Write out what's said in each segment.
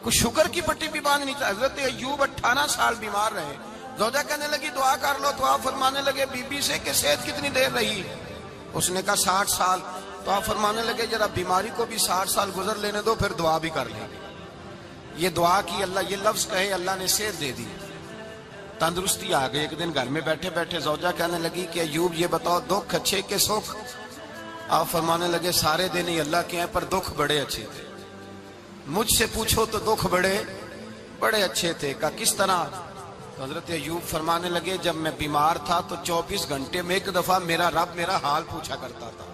کوئی شوگر کی پٹی بھی باندھنی چاہیے. حضرت ایوب 18 سال بیمار رہے. زوجہ کہنے لگی دعا کر لو تو آپ فرمانے لگے بی بی سے کہ صحت کتنی دیر رہی؟ اس نے کہا 60 سال. تو آپ فرمانے لگے ذرا بیماری کو بھی 60 سال گزر لینے دو پھر دعا بھی کر لیں. یہ دعا کی اللہ یہ لفظ کہے اللہ نے صحت دے دی, تندرستی آ گئی. ایک دن گھر میں بیٹھے بیٹھے زوجہ کہنے لگی کہ ایوب یہ بتاؤ دکھ اچھے کہ سکھ؟ آپ فرمانے لگے سارے دن ہی اللہ کے ہیں پر دکھ بڑے اچھے تھے. مجھ سے پوچھو تو دکھ بڑے اچھے تھے. کہا کس طرح؟ تو حضرت ایوب فرمانے لگے جب میں بیمار تھا تو 24 گھنٹے میں ایک دفعہ میرا رب میرا حال پوچھا کرتا تھا.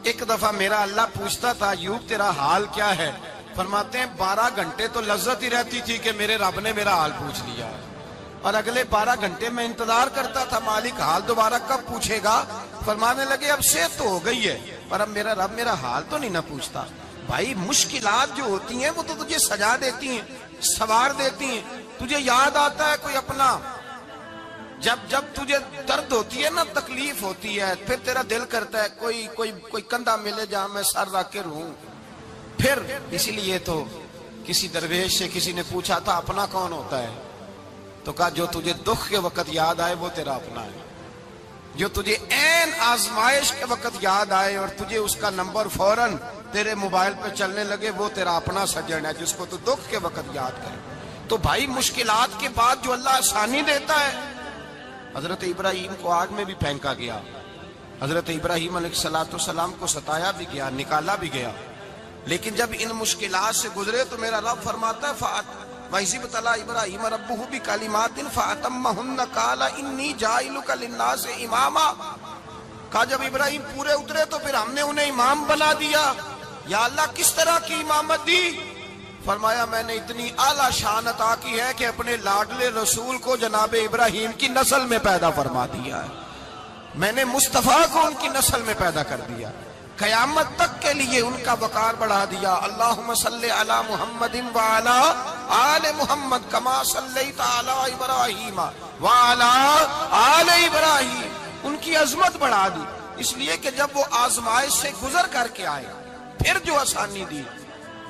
ایک دفعہ میرا اللہ پوچھتا تھا ایوب تیرا حال کیا ہے؟ فرماتے ہیں 12 گھنٹے تو لذت ہی رہتی تھی کہ میرے رب نے میرا حال پوچھ لیا ہے, اور اگلے 12 گھنٹے میں انتظار کرتا تھا مالک حال دوبارہ کب پوچھے گا. فرمانے لگے اب صحت تو ہو گئی ہے پر اب میرا رب میرا حال تو نہیں نہ پوچھتا. بھائی مشکلات جو ہوتی ہیں وہ تو تجھے سجا دیتی ہیں, سوار دیتی ہیں. تجھے یاد آتا ہے کوئی اپنا جب تجھے درد ہوتی ہے نا, تکلیف ہوتی ہے, پھر تیرا دل کرتا ہے کوئی کندھا ملے جہاں میں سر رکھ کے رہوں. پھر اسی لیے تو کسی درویش سے کسی نے پوچھا تھا اپنا کون ہوتا ہے؟ تو کہا جو تجھے دکھ کے وقت یاد آئے وہ تیرا اپنا ہے. جو تجھے عین آزمائش کے وقت یاد آئے اور تجھے اس کا نمبر فوراً تیرے موبائل پہ چلنے لگے وہ تیرا اپنا سجن ہے جس کو تو دکھ کے وقت یاد کرے. تو بھائی مشکلات کے بعد جو اللہ آسانی دیتا ہے. حضرت ابراہیم کو آگ میں بھی پھینکا گیا, حضرت ابراہیم علیہ السلام کو ستایا بھی گیا, نکالا بھی گیا, لیکن جب ان مشکلات سے گزرے تو میرا رب فرماتا ہے وَإِذِ ابْتَلَىٰ إِبْرَاهِيمَ رَبُّهُ بِكَلِمَاتٍ فَأَتَمَّهُنَّ قَالَ إِنِّي جَاعِلُكَ لِلنَّاسِ إِمَامًا. کہا جب ابراہیم پورے اترے تو پھر ہم نے انہیں امام بنا دیا. یا اللہ کس طرح کی امامت دی؟ فرمایا میں نے اتنی اعلیٰ شان عطا کی ہے کہ اپنے لاڈلے رسول کو جناب ابراہیم کی نسل میں پیدا فرما دیا ہے. میں نے مصطفیٰ کو ان کی نسل میں پیدا کر دیا, قیامت تک کے لیے ان کا وقار بڑھا دیا. اللہم صلی علی محمد وعلی آل محمد کما صلیت علی ابراہیم وعلی آل ابراہیم. ان کی عظمت بڑھا دی اس لیے کہ جب وہ آزمائش سے گزر کر کے آئے پھر جو آسانی دی.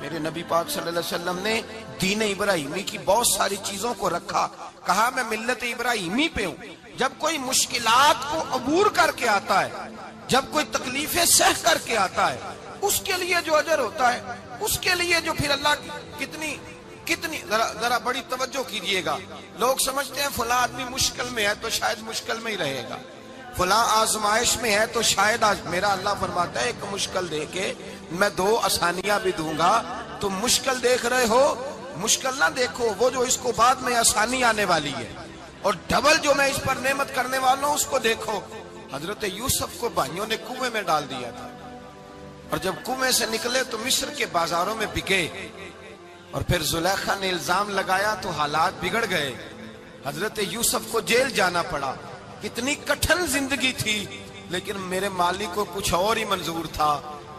میرے نبی پاک صلی اللہ علیہ وسلم نے دین ابراہیمی کی بہت ساری چیزوں کو رکھا. کہا میں ملت ابراہیمی پہ ہوں. جب کوئی مشکلات کو عبور کر کے آتا ہے, جب کوئی تکلیفیں سہ کر کے آتا ہے, اس کے لیے جو اجر ہوتا ہے, اس کے لیے جو پھر اللہ کتنی ذرا بڑی توجہ کیجئے گا. لوگ سمجھتے ہیں فلاں آدمی مشکل میں ہے تو شاید مشکل میں ہی رہے گا, فلاں آزمائش میں ہے تو شاید میرا اللہ فرماتا ہے ایک مشکل دے کے میں 2 آسانیاں بھی دوں گا. تم مشکل دیکھ رہے ہو, مشکل نہ دیکھو, وہ جو اس کو بعد میں آسانی آنے والی ہے, اور ڈبل جو میں اس پر نعمت کرنے والا ہوں اس کو دیکھو. حضرت یوسف کو بھائیوں نے کنویں میں ڈال دیا تھا, اور جب کنویں سے نکلے تو مصر کے بازاروں میں بکے, اور پھر زلیخا نے الزام لگایا تو حالات بگڑ گئے. حضرت یوسف کو جیل جانا پڑا. کتنی کٹھن زندگی تھی, لیکن میرے مالک کو کچھ اور ہی منظور تھا.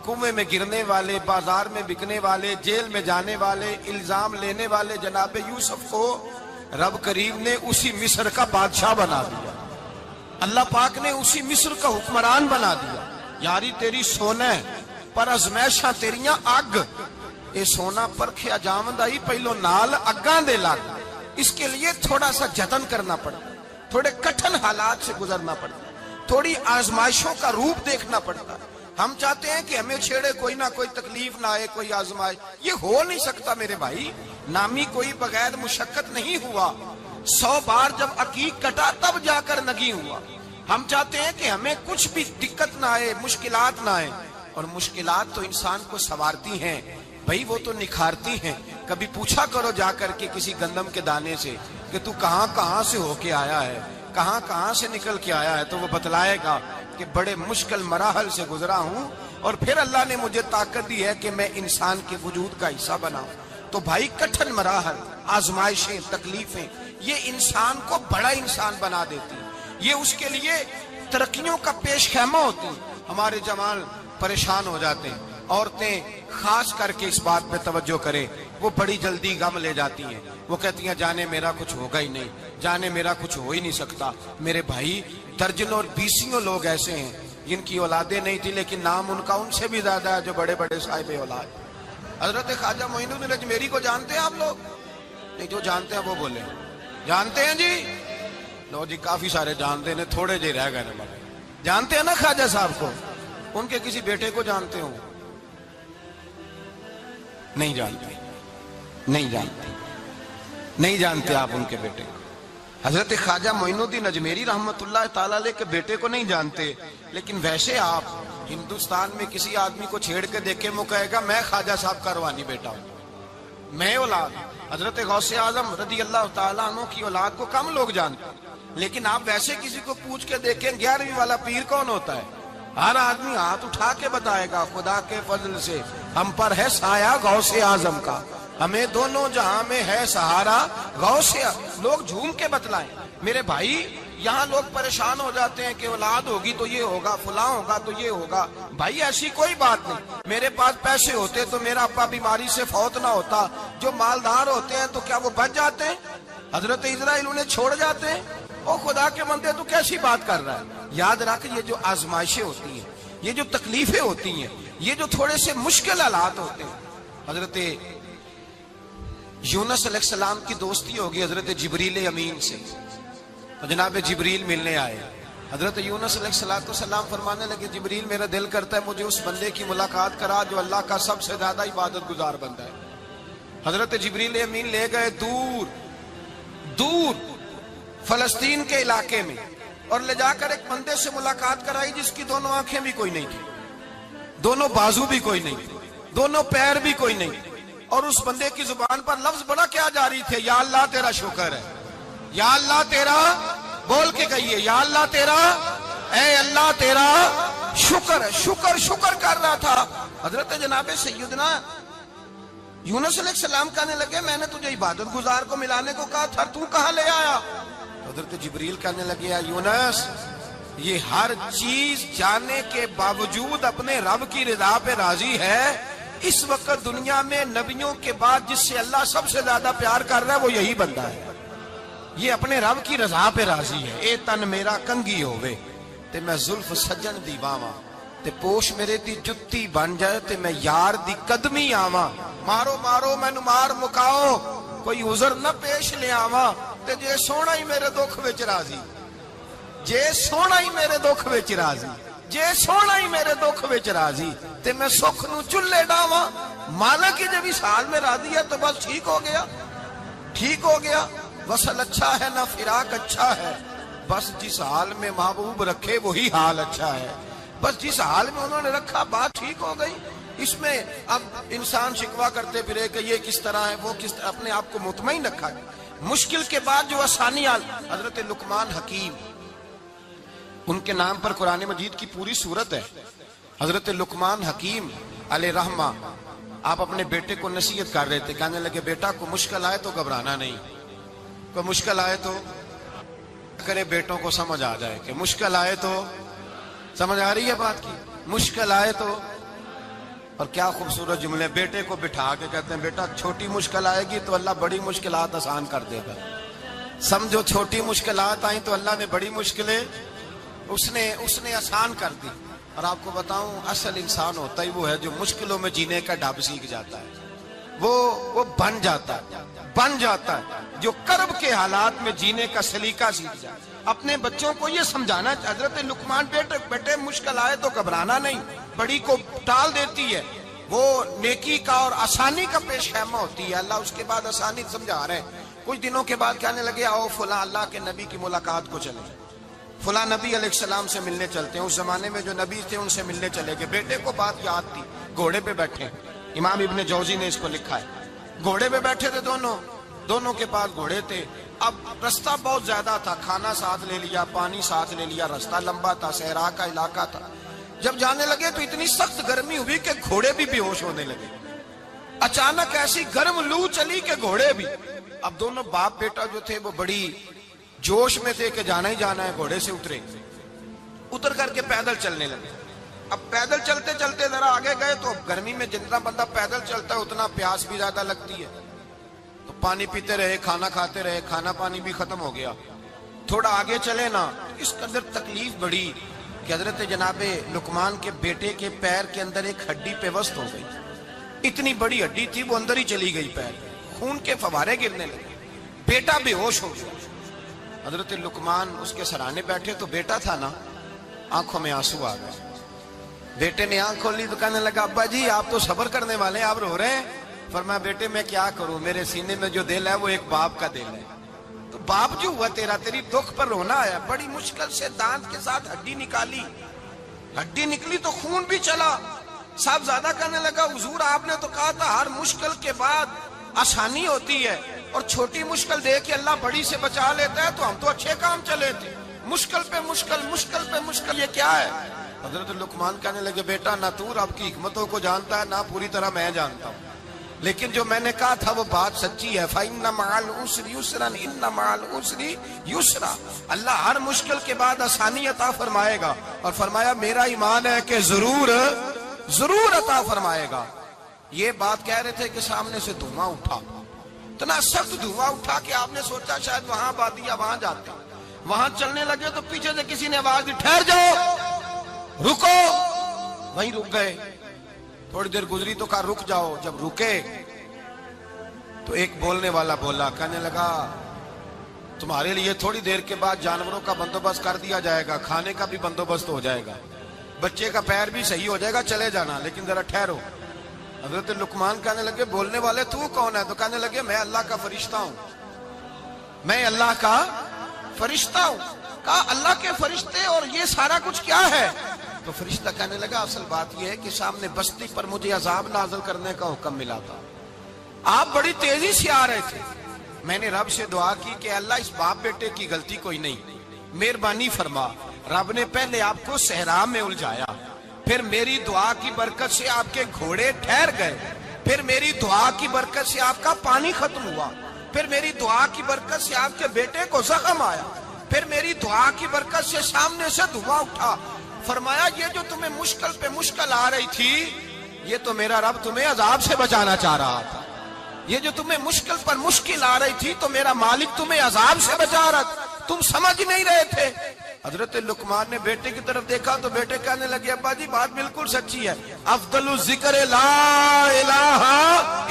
کنویں میں گرنے والے, بازار میں بکنے والے, جیل میں جانے والے, الزام لینے والے جناب یوسف کو رب کریم نے اسی مصر کا بادشاہ بنا دیا. اللہ پاک نے اسی مصر کا حکمران بنا دیا. یاری تیری سونا پر ازمیشاں تیریاں اگ, اے سونا پرکھیا جاوندہ ہی پہلو نال اگاں دے لگ. اس کے لیے تھوڑا سا جتن کرنا پڑتا, تھوڑے کٹھن حالات سے گزرنا پڑتا, تھوڑی آزمائشوں کا روپ دیکھنا پڑتا. ہم چاہتے ہیں کہ ہمیں چھیڑے کوئی نہ کوئی تکلیف نہ آئے, کوئی آزمائش. یہ ہو نہیں سکتا میرے بھائی. نامی کوئی بغیر مشقت نہیں ہوا. 100 بار جب عقیق کٹا تب جا کر نگی ہوا. ہم چاہتے ہیں کہ ہمیں کچھ بھی دقت نہ آئے, مشکلات نہ آئے, اور مشکلات تو انسان کو سنوارتی ہیں بھائی, وہ تو نکھارتی ہیں. کبھی پوچھا کرو جا کر کے کسی گندم کے دانے سے کہ تو کہاں سے ہو کے آیا ہے, کہاں سے نکل کے آیا ہے, تو وہ بتلائے گا کہ بڑے مشکل مراحل سے گزرا ہوں, اور پھر اللہ نے مجھے طاقت دی ہے کہ میں انسان کے وجود کا حصہ بناؤں. تو بھائی کٹھن مراحل, آزمائشیں, تکلیفیں, یہ انسان کو بڑا انسان بنا دیتی, یہ اس کے لیے ترقیوں کا پیش خیمہ ہوتی. ہمارے جوان پریشان ہو جاتے ہیں, عورتیں خاص کر کے اس بات پہ توجہ کریں, وہ بڑی جلدی غم لے جاتی ہیں. وہ کہتی ہیں جانے میرا کچھ ہوگا ہی نہیں, جانے میرا کچھ ہو ہی نہیں سکتا. میرے بھائی درجنوں اور بیسیوں لوگ ایسے ہیں جن کی اولادیں نہیں تھی لیکن نام ان کا ان سے بھی زیادہ ہے جو بڑے بڑے صاحب اولاد. حضرت خواجہ معین الدین اجمیری کو جانتے ہیں آپ لوگ؟ نہیں، جو جانتے ہیں وہ بولے جانتے ہیں جی؟ لو جی، کافی سارے جانتے ہیں، تھوڑے جی رہ گئے نا۔ جانتے ہیں نا خواجہ صاحب کو؟ ان کے کسی بیٹے کو جانتے ہو؟ نہیں جانتے، نہیں جانتے، نہیں جانتے آپ ان کے بیٹے کو۔ حضرت خواجہ معین الدین اجمیری رحمت اللہ تعالی علیہ کے بیٹے کو نہیں جانتے، لیکن ویسے آپ ہندوستان میں کسی آدمی کو چھیڑ کے دیکھیں، وہ کہے گا میں خواجہ صاحب کا روحانی بیٹا ہوں، میں اولاد۔ حضرت غوث اعظم رضی اللہ تعالیٰ عنہ کی اولاد کو کم لوگ جانتے ہیں، لیکن آپ ویسے کسی کو پوچھ کے دیکھیں 11ویں والا پیر کون ہوتا ہے، ہر آدمی ہاتھ اٹھا کے بتائے گا خدا کے فضل سے ہم پر ہے سایہ غوث اعظم کا، ہمیں دونوں جہاں میں ہے سہارا غوث۔ لوگ جھوم کے بتلائیں میرے بھائی، یہاں لوگ پریشان ہو جاتے ہیں کہ اولاد ہوگی تو یہ ہوگا، فلاں ہوگا تو یہ ہوگا۔ بھائی ایسی کوئی بات نہیں، میرے پاس پیسے ہوتے تو میرا ابا بیماری سے فوت نہ ہوتا۔ جو مالدار ہوتے ہیں تو کیا وہ بچ جاتے ہیں؟ حضرت اسرائیل انہیں چھوڑ جاتے ہیں؟ او خدا کے بندے، تو کیسی بات کر رہا ہے؟ یاد رکھ، یہ جو آزمائشیں ہوتی ہیں، یہ جو تکلیفیں ہوتی ہیں، یہ جو تھوڑے سے مشکل حالات ہوتے ہیں۔ حضرت یونس علیہ السلام کی دوستی ہوگی حضرت جبریل امین سے، تو جناب جبریل ملنے آئے۔ حضرت یونس علیہ السلام فرمانے لگے جبریل میرا دل کرتا ہے مجھے اس بندے کی ملاقات کرا جو اللہ کا سب سے زیادہ عبادت گزار بندہ ہے۔ حضرت جبریل امین لے گئے دور دور فلسطین کے علاقے میں، اور لے جا کر ایک بندے سے ملاقات کرائی جس کی دونوں آنکھیں بھی کوئی نہیں تھی، دونوں بازو بھی کوئی نہیں تھی، دونوں پیر بھی کوئی نہیں تھی، اور اس بندے کی زبان پر لفظ بڑا کیا جاری تھے، یا اللہ تیرا شکر ہے، یا اللہ تیرا، بول کے کہیے یا اللہ تیرا، اے اللہ تیرا شکر ہے، شکر شکر کر رہا تھا۔ حضرت جناب سیدنا یونس علیہ السلام کہنے لگے میں نے تجھے عبادت گزار کو ملانے کو کہا تھا، تو کہاں لے آیا؟ حضرت جبریل کہنے لگے یا یونس، یہ ہر چیز جانے کے باوجود اپنے رب کی رضا پہ راضی ہے۔ اس وقت دنیا میں نبیوں کے بعد جس سے اللہ سب سے زیادہ پیار کر رہا ہے وہ یہی بندہ ہے، یہ اپنے رب کی رضا پہ راضی ہے۔ اے تن میرا کنگھی ہووے تے میں زلف سجن دی باواں، تے پوش میرے دی جتی بن جائے تے میں یار دی قدمی آواں، مارو مارو مینو مار مکاؤ کوئی عذر نہ پیش لے آواں، تے جے سونا ہی میرے دکھ وچ راضی، جے سونا ہی میرے دکھ وچ راضی، جے سونا ہی میرے دکھ وچ راضی تے میں سکھ نو چلے ڈاواں۔ مالک جب اس حال میں راضی ہے تو بس ٹھیک ہو گیا، ٹھیک ہو گیا۔ وصل اچھا ہے نہ فراق اچھا ہے، بس جس حال میں محبوب رکھے وہی حال اچھا ہے، بس جس حال میں انہوں نے رکھا بات ٹھیک ہو گئی۔ اس میں اب انسان شکوہ کرتے پھرے کہ یہ کس طرح ہے وہ کس طرح، اپنے آپ کو مطمئن رکھا ہے۔ مشکل کے بعد جو آسانی حضرت لقمان حکیم، ان کے نام پر قرآن مجید کی پوری سورت ہے۔ حضرت لقمان حکیم علیہ رحمہ آپ اپنے بیٹے کو نصیحت کر رہے تھے، کہنے لگے بیٹا کو مشکل آئے تو گھبرانا نہیں، کوئی مشکل آئے تو کرے بیٹوں کو سمجھ آ جائے کہ مشکل آئے تو، سمجھ آ رہی ہے بات کی، مشکل آئے تو۔ اور کیا خوبصورت جملے، بیٹے کو بٹھا کے کہتے ہیں بیٹا چھوٹی مشکل آئے گی تو اللہ بڑی مشکلات آسان کر دے گا، سمجھو چھوٹی مشکلات آئیں تو اللہ نے بڑی مشکلیں اس نے آسان کر دی۔ اور آپ کو بتاؤں اصل انسان ہوتا ہی وہ ہے جو مشکلوں میں جینے کا ڈھب سیکھ جاتا ہے، وہ بن جاتا ہے جو کرب کے حالات میں جینے کا سلیقہ سیکھ جائے۔ اپنے بچوں کو یہ سمجھانا، حضرت لقمان بیٹے مشکل آئے تو گھبرانا نہیں، بڑی کو ٹال دیتی ہے، وہ نیکی کا اور آسانی کا پیش خیمہ ہوتی ہے، اللہ اس کے بعد آسانی سمجھا رہے ہیں۔ کچھ دنوں کے بعد کہنے لگے آؤ فلاں اللہ کے نبی کی ملاقات کو چلیں، فلاں نبی علیہ السلام سے ملنے چلتے ہیں۔ اس زمانے میں جو نبی تھے ان سے ملنے چلے گئے، بیٹے کو بات یاد تھی، گھوڑے پہ بیٹھے، امام ابن جوزی نے اس کو لکھا ہے، گھوڑے پہ بیٹھے تھے دونوں کے پاس گھوڑے تھے۔ اب رستہ بہت زیادہ تھا، کھانا ساتھ لے لیا، پانی ساتھ لے لیا، رستہ لمبا تھا، صحرا کا علاقہ تھا۔ جب جانے لگے تو اتنی سخت گرمی ہوئی کہ گھوڑے بھی بے ہوش ہونے لگے، اچانک ایسی گرم لو چلی کہ گھوڑے بھی۔ اب دونوں باپ بیٹا جو تھے وہ بڑی جوش میں تھے کہ جانا ہی جانا ہے، گھوڑے سے اتر کر کے پیدل چلنے لگے۔ اب پیدل چلتے چلتے ذرا آگے گئے تو اب گرمی میں جتنا بندہ پیدل چلتا ہے اتنا پیاس بھی زیادہ لگتی ہے، تو پانی پیتے رہے، کھانا کھاتے رہے، کھانا پانی بھی ختم ہو گیا۔ تھوڑا آگے چلے نا، اس قدر تکلیف بڑی کہ حضرت جناب لقمان کے بیٹے کے پیر کے اندر ایک ہڈی پیوست ہو گئی، اتنی بڑی ہڈی تھی وہ اندر ہی چلی گئی پیر، خون کے فوارے گرنے لگے، بیٹا بے ہوش ہو گیا۔ حضرت لقمان اس کے سرانے بیٹھے تو بیٹا تھا نا، آنکھوں میں آنسو آ گئے۔ بیٹے نے آنکھ کھولی تو کہنے لگا ابا جی آپ تو صبر کرنے والے ہیں، آپ رو رہے ہیں۔ فرمایا بیٹے میں کیا کروں، میرے سینے میں جو دل ہے وہ ایک باپ کا دل ہے، تو باپ جو ہوا تیرا، تیری دکھ پر رونا آیا۔ بڑی مشکل سے دانت کے ساتھ ہڈی نکالی، ہڈی نکلی تو خون بھی چلا۔ صاحب زیادہ کہنے لگا حضور آپ نے تو کہا تھا ہر مشکل کے بعد آسانی ہوتی ہے، اور چھوٹی مشکل دے کے اللہ بڑی سے بچا لیتا ہے، تو ہم تو اچھے کام چلے تھے، مشکل پہ مشکل، مشکل پہ مشکل، یہ کیا ہے؟ حضرت لقمان کہنے لگے بیٹا نہ تو رب کی حکمتوں کو جانتا ہے، نہ پوری طرح میں جانتا ہوں، لیکن جو میں نے کہا تھا وہ بات سچی ہے۔ فَإِنَّ مَعَ الْعُسْرِ يُسْرًا إِنَّ مَعَ الْعُسْرِ يُسْرًا، اللہ ہر مشکل کے بعد آسانی عطا فرمائے گا، اور فرمایا میرا ایمان ہے کہ ضرور ضرور عطا فرمائے گا۔ یہ بات کہہ رہے تھے کہ سامنے سے دھواں اٹھا، اتنا سخت دھواں اٹھا کہ آپ نے سوچا شاید وہاں بادیا وہاں جاتے، وہاں چلنے لگے تو پیچھے سے کسی نے آواز دی ٹھہر جاؤ، رکو، وہیں رک گئے۔ تھوڑی دیر گزری تو کہا رک جاؤ، جب رکے تو ایک بولنے والا بولا، کہنے لگا تمہارے لیے تھوڑی دیر کے بعد جانوروں کا بندوبست کر دیا جائے گا، کھانے کا بھی بندوبست ہو جائے گا، بچے کا پیر بھی صحیح ہو جائے گا، چلے جانا، لیکن ذرا ٹھہرو۔ حضرت لقمان کہنے لگے بولنے والے تو کون ہے؟ تو کہنے لگے میں اللہ کا فرشتہ ہوں، میں اللہ کا فرشتہ ہوں۔ کہا اللہ کے فرشتے اور یہ سارا کچھ کیا ہے؟ تو فرشتہ کہنے لگا اصل بات یہ ہے کہ سامنے بستی پر مجھے عذاب نازل کرنے کا حکم ملا تھا، آپ بڑی تیزی سے آ رہے تھے، میں نے رب سے دعا کی کہ اللہ اس باپ بیٹے کی غلطی کوئی نہیں، مہربانی فرما۔ رب نے پہلے آپ کو صحرا میں الجھایا، پھر میری دعا کی برکت سے آپ کے گھوڑے ٹھہر گئے، پھر میری دعا کی برکت سے آپ کا پانی ختم ہوا، پھر میری دعا کی برکت سے آپ کے بیٹے کو زخم آیا، پھر میری دعا کی برکت سے سامنے سے دھواں اٹھا۔ فرمایا یہ جو تمہیں مشکل پہ مشکل آ رہی تھی، یہ تو میرا رب تمہیں عذاب سے بچانا چاہ رہا تھا، یہ جو تمہیں مشکل پر مشکل آ رہی تھی تو میرا مالک تمہیں عذاب سے بچا رہا تھا، تم سمجھ نہیں رہے تھے۔ حضرت لقمان نے بیٹے کی طرف دیکھا تو بیٹے کہنے لگے ابا جی بات بالکل سچی ہے، افضل الذکر لا الہ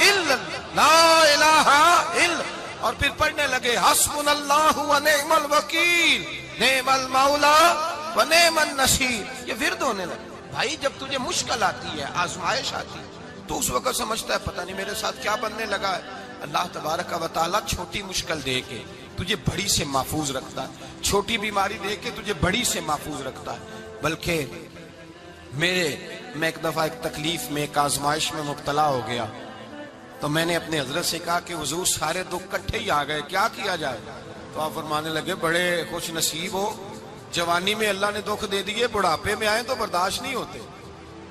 الا لا الہ الا، اور پھر پڑھنے لگے حسبنا اللہ و نعم الوکیل نعم المولا و نعم النصیر۔ یہ ورد ہونے لگے۔ بھائی جب تجھے مشکل آتی ہے، آزمائش آتی ہے، تو اس وقت سمجھتا ہے پتہ نہیں میرے ساتھ کیا بننے لگا ہے۔ اللہ تبارک و تعالیٰ چھوٹی مشکل دے کے تجھے بڑی سے محفوظ رکھتا ہے، چھوٹی بیماری دے کے تجھے بڑی سے محفوظ رکھتا ہے۔ بلکہ میں ایک دفعہ ایک تکلیف میں، ایک آزمائش میں مبتلا ہو گیا، تو میں نے اپنے حضرت سے کہا کہ حضور سارے دکھ کٹھے ہی آ گئے، کیا کیا جائے؟ تو آپ فرمانے لگے بڑے خوش نصیب ہو، جوانی میں اللہ نے دکھ دے دیے، بڑھاپے میں آئے تو برداشت نہیں ہوتے،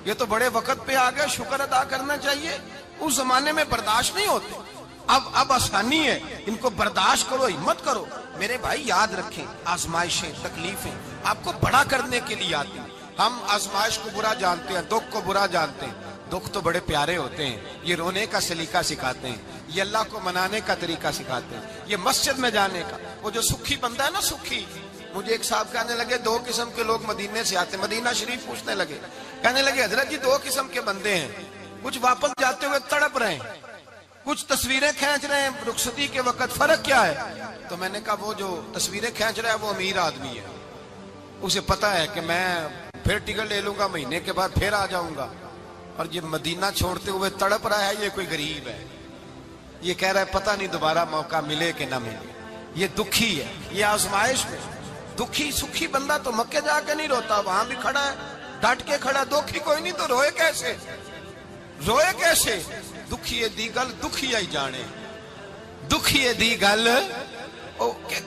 یہ تو بڑے وقت پہ آ گئے، شکر ادا کرنا چاہیے، اس زمانے میں برداشت نہیں ہوتے، اب آسانی ہے، ان کو برداشت کرو، ہمت کرو۔ میرے بھائی یاد رکھیں آزمائشیں، تکلیفیں آپ کو بڑا کرنے کے لیے آتی ہیں۔ ہم آزمائش کو برا جانتے ہیں، دکھ کو برا جانتے ہیں، دکھ تو بڑے پیارے ہوتے ہیں، یہ رونے کا سلیقہ سکھاتے ہیں، یہ اللہ کو منانے کا طریقہ سکھاتے ہیں، یہ مسجد میں جانے کا۔ وہ جو سکھی بندہ ہے نا، سکھی، مجھے ایک صاحب کہنے لگے دو قسم کے لوگ مدینے سے آتے ہیں، مدینہ شریف پوچھنے لگے، کہنے لگے حضرت جی دو قسم کے بندے ہیں، کچھ واپس جاتے ہوئے تڑپ رہے ہیں، کچھ تصویریں کھینچ رہے ہیں رخصتی کے وقت، فرق کیا ہے؟ تو میں نے کہا وہ جو تصویریں کھینچ رہا ہے وہ امیر آدمی ہے، اسے پتا ہے کہ میں پھر ٹکٹ لے لوں گا، مہینے کے بعد پھر آ جاؤں گا، اور یہ مدینہ چھوڑتے ہوئے تڑپ رہا ہے، یہ کوئی غریب ہے، یہ کہہ رہا ہے پتہ نہیں دوبارہ موقع ملے کہ نہ ملے، یہ دکھی ہے، یہ آزمائش میں دکھی۔ سکھی بندہ تو مکے جا کے نہیں روتا، وہاں بھی کھڑا ہے، ڈٹ کے کھڑا، دکھی کوئی نہیں تو روئے کیسے؟ روئے کیسے؟ دکھیے دی گل دکھیا ہی جانے، دکھیے دی گل،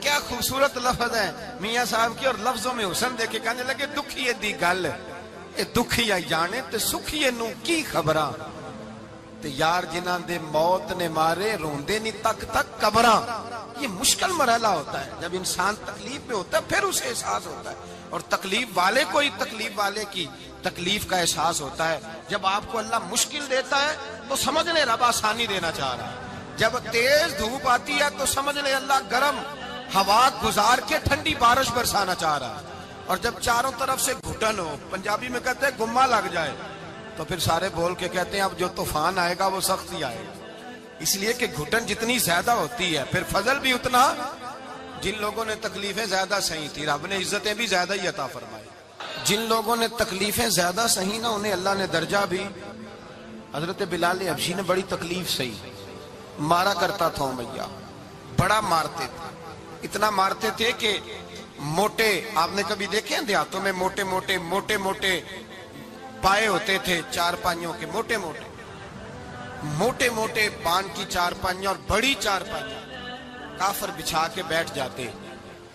کیا خوبصورت لفظ ہے میاں صاحب کی، اور لفظوں میں حسن دیکھے کہنے لگے دکھیے دی گل اے دکھیا ہی جانے تے سکھیے نو کی خبراں، تے یار جنہاں دے موت نے مارے روندے نہیں تک تک قبراں۔ یہ مشکل مرحلہ ہوتا ہے، جب انسان تکلیف میں ہوتا ہے پھر اسے احساس ہوتا ہے، اور تکلیف والے کو ہی تکلیف والے کی تکلیف کا احساس ہوتا ہے۔ جب آپ کو اللہ مشکل دیتا ہے تو سمجھ لے رب آسانی دینا چاہ رہا ہے، جب تیز دھوپ آتی ہے تو سمجھ لے اللہ گرم ہوا گزار کے ٹھنڈی بارش برسانا چاہ رہا ہے، اور جب چاروں طرف سے گھٹن ہو، پنجابی میں کہتے ہیں گما لگ جائے، تو پھر سارے بول کے کہتے ہیں اب جو طوفان آئے گا وہ سخت ہی آئے گا، اس لیے کہ گھٹن جتنی زیادہ ہوتی ہے پھر فضل بھی اتنا۔ جن لوگوں نے تکلیفیں زیادہ سہی تھی رب نے عزتیں بھی زیادہ ہی عطا فرمائی، جن لوگوں نے تکلیفیں زیادہ سہی نا انہیں اللہ نے درجہ بھی۔ حضرت بلال حبشی نے بڑی تکلیف سہی، مارا کرتا تھا امیہ، بڑا مارتے تھے، اتنا مارتے تھے کہ موٹے، آپ نے کبھی دیکھے ہیں دیہاتوں میں موٹے موٹے پائے ہوتے تھے چار پائیوں کے، موٹے موٹے پان کی چار پائیاں اور بڑی چار پائیاں کافر بچھا کے بیٹھ جاتے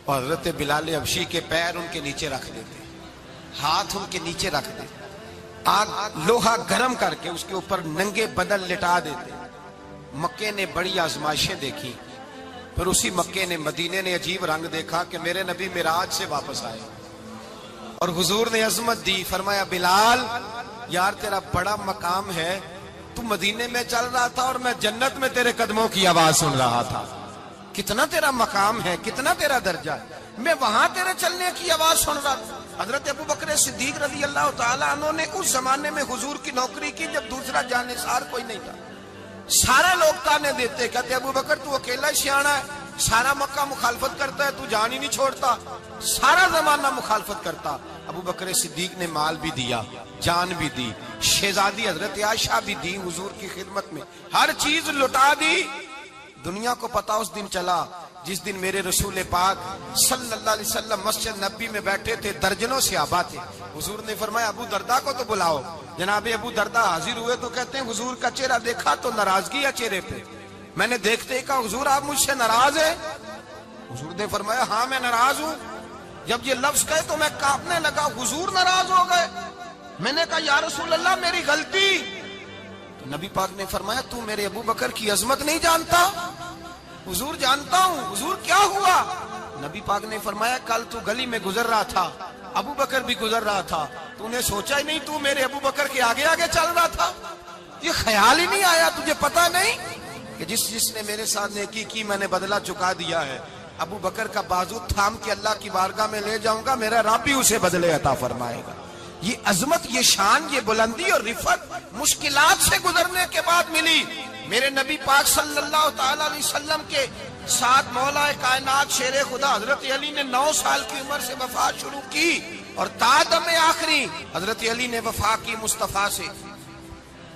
اور حضرت بلال حبشی کے پیر ان کے نیچے رکھ دیتے، ہاتھ ان کے نیچے رکھ دیتے، آگ لوہا گرم کر کے اس کے اوپر ننگے بدن لٹا دیتے۔ مکے نے بڑی آزمائشیں دیکھی، پھر اسی مکے نے مدینے نے عجیب رنگ دیکھا کہ میرے نبی معراج سے واپس آئے اور حضور نے عظمت دی، فرمایا بلال یار تیرا بڑا مقام ہے، تو مدینے میں چل رہا تھا اور میں جنت میں تیرے قدموں کی آواز سن رہا تھا، کتنا تیرا مقام ہے، کتنا تیرا درجہ ہے، میں وہاں تیرے چلنے کی آواز سن رہا تھا۔ حضرت ابو بکر صدیق رضی اللہ تعالیٰ عنہ نے اس زمانے میں حضور کی نوکری کی جب دوسرا جانثار کوئی نہیں تھا، سارے لوگ تانے دیتے، کہتے ابو بکر تو اکیلا ہی سیانا ہے، سارا مکہ مخالفت کرتا ہے، تو جان ہی نہیں چھوڑتا، سارا زمانہ مخالفت کرتا۔ ابو بکر صدیق نے مال بھی دیا، جان بھی دی، شہزادی حضرت عائشہ بھی دی حضور کی خدمت میں، ہر چیز لٹا دی۔ دنیا کو پتا اس دن چلا جس دن میرے رسول پاک صلی اللہ علیہ وسلم مسجد نبی میں بیٹھے تھے، درجنوں صحابہ تھے، حضور نے فرمایا ابو دردہ کو تو بلاؤ۔ جناب ابو دردہ حاضر ہوئے تو کہتے ہیں حضور کا چہرہ دیکھا تو ناراضگی ہے چہرے پہ، میں نے دیکھتے ہی کہا حضور آپ مجھ سے ناراض ہیں؟ حضور نے فرمایا ہاں میں ناراض ہوں۔ جب یہ لفظ کہے تو میں کانپنے لگا، حضور ناراض ہو گئے؟ میں نے کہا یا رسول اللہ میری غلطی۔ تو نبی پاک نے فرمایا تو میرے ابو بکر کی عظمت نہیں جانتا؟ حضور جانتا ہوں۔ حضور کیا ہوا؟ نبی پاک نے فرمایا کل تو گلی میں گزر رہا تھا، ابو بکر بھی گزر رہا تھا، تو نے سوچا ہی نہیں تو میرے ابو بکر کے آگے آگے چل رہا تھا؟ یہ خیال ہی نہیں آیا تجھے پتا نہیں کہ جس نے میرے ساتھ نیکی کی میں نے بدلہ چکا دیا ہے؟ ابو بکر کا بازو تھام کے اللہ کی بارگاہ میں لے جاؤں گا، میرا رب بھی اسے بدلے عطا فرمائے گا۔ یہ عظمت، یہ شان، یہ بلندی اور رفعت مشکلات سے گزرنے کے بعد ملی۔ میرے نبی پاک صلی اللہ تعالی علیہ وسلم کے ساتھ مولا کائنات شیر خدا حضرت علی نے 9 سال کی عمر سے وفا شروع کی اور تا دم آخری حضرت علی نے وفا کی مصطفیٰ سے۔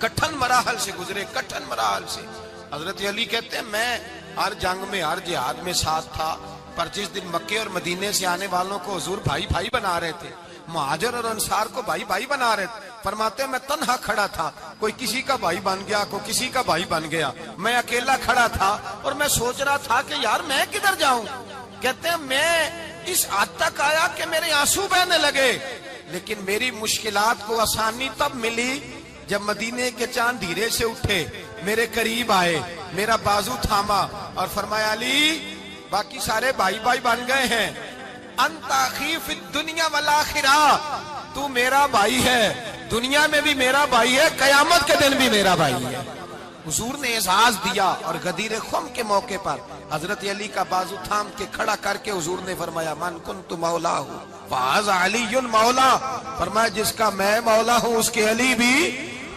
کٹھن مراحل سے گزرے، کٹھن مراحل سے۔ حضرت علی کہتے ہیں میں ہر جنگ میں، ہر جہاد میں ساتھ تھا، پر جس دن مکے اور مدینے سے آنے والوں کو حضور بھائی بھائی بنا رہے تھے، مہاجر اور انصار کو بھائی بھائی بنا رہے تھے، فرماتے ہیں میں تنہا کھڑا تھا، کوئی کسی کا بھائی بن گیا، کوئی کسی کا بھائی بن گیا، میں اکیلا کھڑا تھا اور میں سوچ رہا تھا کہ یار میں کدھر جاؤں۔ کہتے ہیں میں اس حد تک آیا کہ میرے آنسو بہنے لگے، لیکن میری مشکلات کو آسانی تب ملی جب مدینے کے چاند دھیرے سے اٹھے، میرے قریب آئے، میرا بازو تھاما اور فرمایا علی باقی سارے بھائی بھائی بن گئے ہیں، انت اخی فی الدنیا والآخرہ، تو میرا بھائی ہے، دنیا میں بھی میرا بھائی ہے، قیامت کے دن بھی میرا بھائی ہے۔ حضور نے اعزاز دیا اور غدیر خم کے موقع پر حضرت علی کا بازو تھام کے کھڑا کر کے حضور نے فرمایا من کنت مولا ہوں فہذا علی مولا، فرمایا جس کا میں مولا ہوں اس کے علی بھی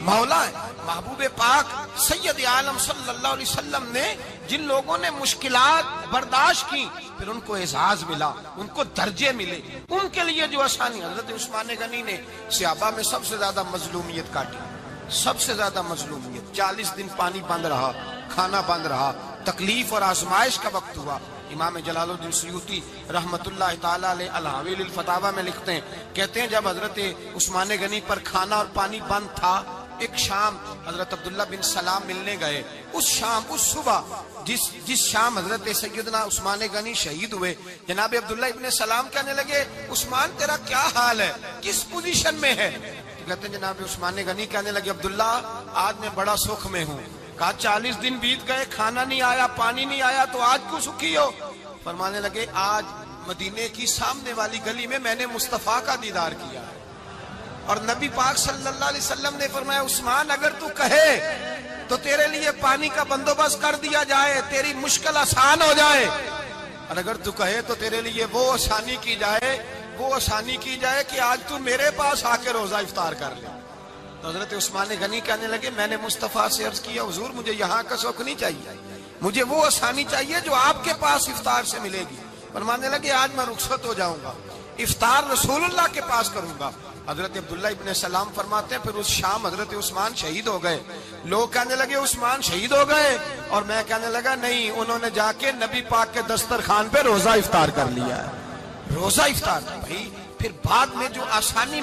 مولا ہے۔ محبوب پاک سید عالم صلی اللہ علیہ وسلم نے جن لوگوں نے مشکلات برداشت کی پھر ان کو اعزاز ملا، ان کو درجے ملے، ان کے لیے جو آسانی۔ حضرت عثمان غنی نے صحابہ میں سب سے زیادہ مظلومیت کاٹی، سب سے زیادہ مظلومیت، 40 دن پانی بند رہا، کھانا بند رہا، تکلیف اور آزمائش کا وقت ہوا۔ امام جلال الدین سیوطی رحمت اللہ تعالی علیہ الحاویل الفتاوی میں لکھتے ہیں، کہتے ہیں جب حضرت عثمان غنی پر کھانا اور پانی بند تھا، ایک شام حضرت عبداللہ بن سلام ملنے گئے، اس شام، اس صبح جس شام حضرت سیدنا عثمان غنی شہید ہوئے، جناب عبداللہ ابن سلام کہنے لگے عثمان تیرا کیا حال ہے، کس پوزیشن میں ہے؟ تو کہتے ہیں جناب عثمان غنی کہنے لگے عبداللہ آج میں بڑا سکھ میں ہوں۔ کہا 40 دن بیت گئے، کھانا نہیں آیا، پانی نہیں آیا، تو آج کیوں سکھی ہو؟ فرمانے لگے آج مدینے کی سامنے والی گلی میں نے مصطفیٰ کا دیدار کیا ہے، اور نبی پاک صلی اللہ علیہ وسلم نے فرمایا عثمان اگر تو کہے تو تیرے لیے پانی کا بندوبست کر دیا جائے، تیری مشکل آسان ہو جائے، اور اگر تو کہے تو تیرے لیے وہ آسانی کی جائے کہ آج تو میرے پاس آ کے روزہ افطار کر لے۔ تو حضرت عثمان غنی کہنے لگے میں نے مصطفیٰ سے عرض کیا حضور مجھے یہاں کا سکھ نہیں چاہیے، مجھے وہ آسانی چاہیے جو آپ کے پاس افطار سے ملے گی۔ فرمانے لگے آج میں رخصت ہو جاؤں گا، افطار رسول اللہ کے پاس کروں گا۔ حضرت عبداللہ ابن سلام فرماتے ہیں پھر اس شام حضرت عثمان شہید ہو گئے۔ لوگ کہنے لگے عثمان شہید ہو گئے، اور میں کہنے لگا نہیں، انہوں نے جا کے نبی پاک کے دسترخوان پہ روزہ افطار کر لیا ہے، روزہ افطار۔ بھائی پھر بعد میں جو آسانی